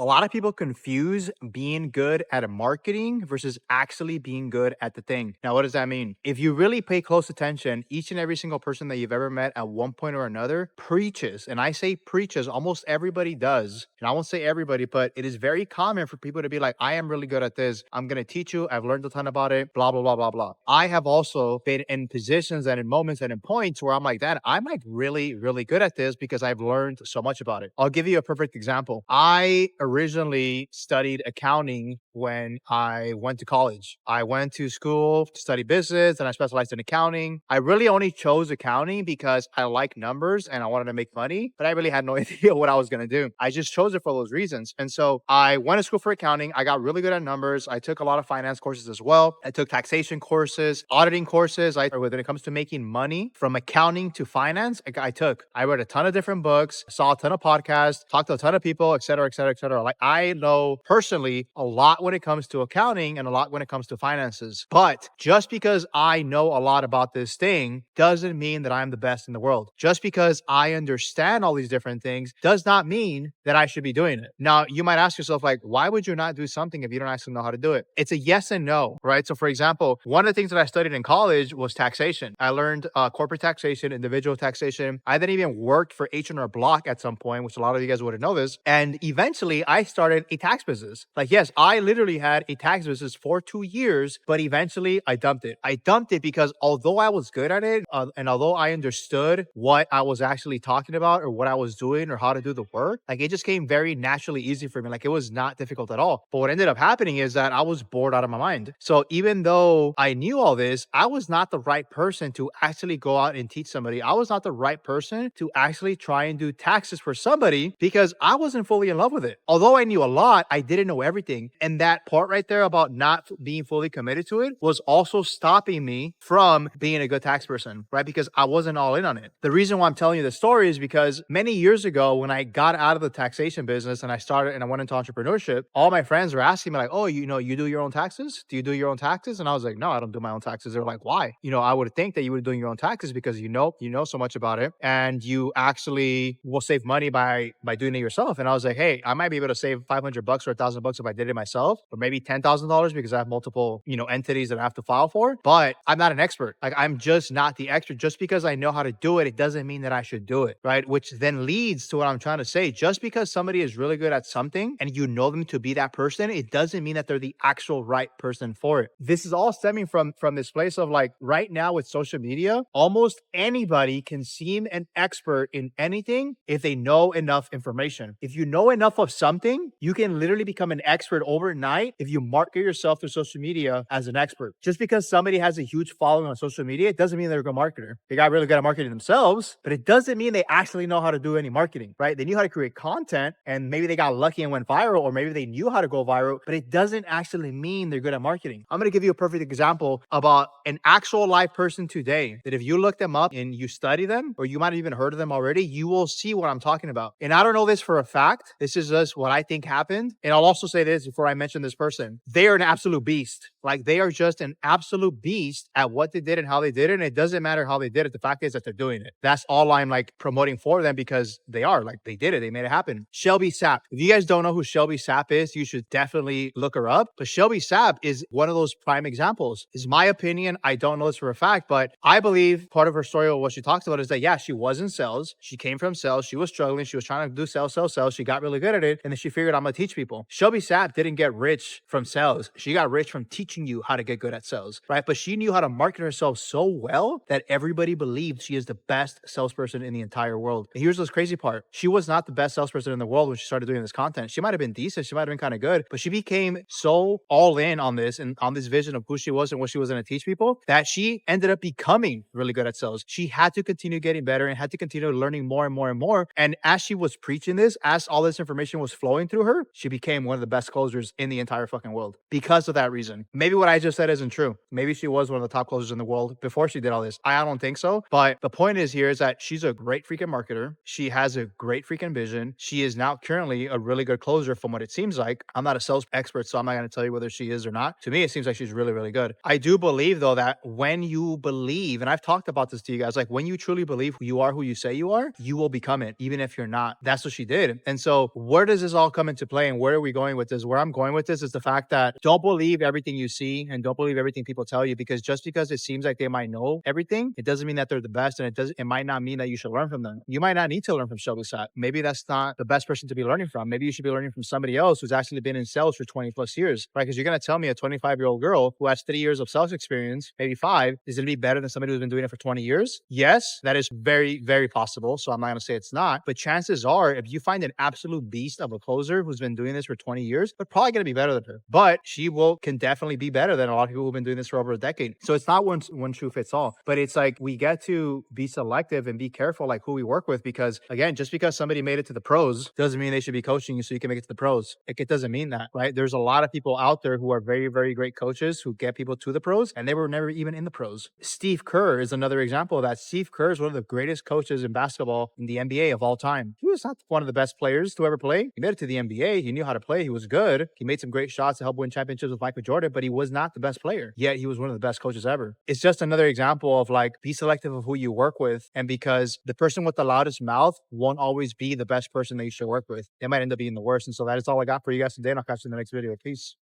A lot of people confuse being good at a marketing versus actually being good at the thing. Now, what does that mean? If you really pay close attention, each and every single person that you've ever met at one point or another preaches. And I say preaches, almost everybody does. And I won't say everybody, but it is very common for people to be like, I am really good at this. I'm going to teach you. I've learned a ton about it, blah, blah, blah, blah, blah. I have also been in positions and in moments and in points where I'm like, that I'm like really, really good at this because I've learned so much about it. I'll give you a perfect example. I originally studied accounting when I went to college. I went to school to study business and I specialized in accounting. I really only chose accounting because I like numbers and I wanted to make money, but I really had no idea what I was going to do. I just chose it for those reasons. And so I went to school for accounting. I got really good at numbers. I took a lot of finance courses as well. I took taxation courses, auditing courses. When it comes to making money from accounting to finance, I read a ton of different books, saw a ton of podcasts, talked to a ton of people, et cetera, et cetera, et cetera. Like I know personally a lot when it comes to accounting and a lot when it comes to finances. But just because I know a lot about this thing doesn't mean that I'm the best in the world. Just because I understand all these different things does not mean that I should be doing it. Now, you might ask yourself, like, why would you not do something if you don't actually know how to do it? It's a yes and no, right? So for example, one of the things that I studied in college was taxation. I learned corporate taxation, individual taxation. I then even worked for H&R Block at some point, which a lot of you guys wouldn't know this. And eventually I started a tax business. Like, yes, I literally had a tax business for 2 years, but eventually I dumped it. I dumped it because although I was good at it and although I understood what I was actually talking about or what I was doing or how to do the work, like it just came very naturally easy for me. Like it was not difficult at all. But what ended up happening is that I was bored out of my mind. So even though I knew all this, I was not the right person to actually go out and teach somebody. I was not the right person to actually try and do taxes for somebody because I wasn't fully in love with it. Although I knew a lot, I didn't know everything. And that part right there about not being fully committed to it was also stopping me from being a good tax person, right? Because I wasn't all in on it. The reason why I'm telling you this story is because many years ago, when I got out of the taxation business and I went into entrepreneurship, all my friends were asking me like, oh, you do your own taxes? Do you do your own taxes? And I was like, no, I don't do my own taxes. They're like, why? I would think that you were doing your own taxes because you know so much about it and you actually will save money by doing it yourself. And I was like, hey, I might be able to save $500 or $1,000 if I did it myself, or maybe $10,000 because I have multiple, entities that I have to file for. But I'm not an expert. Like I'm just not the expert. Just because I know how to do it, it doesn't mean that I should do it, right? Which then leads to what I'm trying to say. Just because somebody is really good at something and you know them to be that person, it doesn't mean that they're the actual right person for it. This is all stemming from this place of like right now with social media, almost anybody can seem an expert in anything if they know enough information. If you know enough of something, you can literally become an expert overnight if you market yourself through social media as an expert. Just because somebody has a huge following on social media, it doesn't mean they're a good marketer. They got really good at marketing themselves, but it doesn't mean they actually know how to do any marketing, right? They knew how to create content and maybe they got lucky and went viral, or maybe they knew how to go viral, but it doesn't actually mean they're good at marketing. I'm going to give you a perfect example about an actual live person today that if you look them up and you study them, or you might have even heard of them already, you will see what I'm talking about. And I don't know this for a fact. This is just what I think happened. And I'll also say this before I mention this person. They are an absolute beast. Like they are just an absolute beast at what they did and how they did it. And it doesn't matter how they did it. The fact is that they're doing it. That's all I'm like promoting for them because they are like, they did it. They made it happen. Shelby Sapp. If you guys don't know who Shelby Sapp is, you should definitely look her up. But Shelby Sapp is one of those prime examples. Is my opinion. I don't know this for a fact, but I believe part of her story or what she talks about is that, yeah, she was in sales. She came from sales. She was struggling. She was trying to do sales. She got really good at it. And then she figured, I'm going to teach people. Shelby Sapp didn't get rich from sales. She got rich from teaching you how to get good at sales, right? But she knew how to market herself so well that everybody believed she is the best salesperson in the entire world. And here's this crazy part. She was not the best salesperson in the world when she started doing this content. She might have been decent. She might have been kind of good, but she became so all in on this and on this vision of who she was and what she was going to teach people that she ended up becoming really good at sales. She had to continue getting better and had to continue learning more and more and more. And as she was preaching this, as all this information was flowing through her, she became one of the best closers in the entire fucking world because of that reason. Maybe what I just said isn't true. Maybe she was one of the top closers in the world before she did all this. I don't think so. But the point is here is that she's a great freaking marketer. She has a great freaking vision. She is now currently a really good closer from what it seems like. I'm not a sales expert, so I'm not going to tell you whether she is or not. To me, it seems like she's really, really good. I do believe though that when you believe, and I've talked about this to you guys, like when you truly believe you are who you say you are, you will become it, even if you're not. That's what she did. And so where does this all come into play and where are we going with this? Where I'm going with this is the fact that don't believe everything you see and don't believe everything people tell you, because just because it seems like they might know everything, it doesn't mean that they're the best. And it might not mean that you should learn from them. You might not need to learn from Shelby Satt. Maybe that's not the best person to be learning from. Maybe you should be learning from somebody else who's actually been in sales for 20 plus years, right? Because you're going to tell me a 25-year-old girl who has 3 years of sales experience, maybe 5, is going to be better than somebody who's been doing it for 20 years. Yes, that is very, very possible. So I'm not going to say it's not, but chances are if you find an absolute beast of a closer who's been doing this for 20 years, they're probably going to be better than her, but can definitely be better than a lot of people who've been doing this for over a decade. So it's not one shoe fits all, but it's like we get to be selective and be careful like who we work with, because again, just because somebody made it to the pros doesn't mean they should be coaching you so you can make it to the pros. It doesn't mean that, right? There's a lot of people out there who are very, very great coaches who get people to the pros and they were never even in the pros. Steve Kerr is another example of that. Steve Kerr is one of the greatest coaches in basketball in the NBA of all time. He was not one of the best players to ever play. He made it to the NBA. He knew how to play. He was good. He made some great shots to help win championships with Michael Jordan, but he was not the best player. Yet he was one of the best coaches ever. It's just another example of like, be selective of who you work with. And because the person with the loudest mouth won't always be the best person that you should work with. They might end up being the worst. And so that is all I got for you guys today. And I'll catch you in the next video. Peace.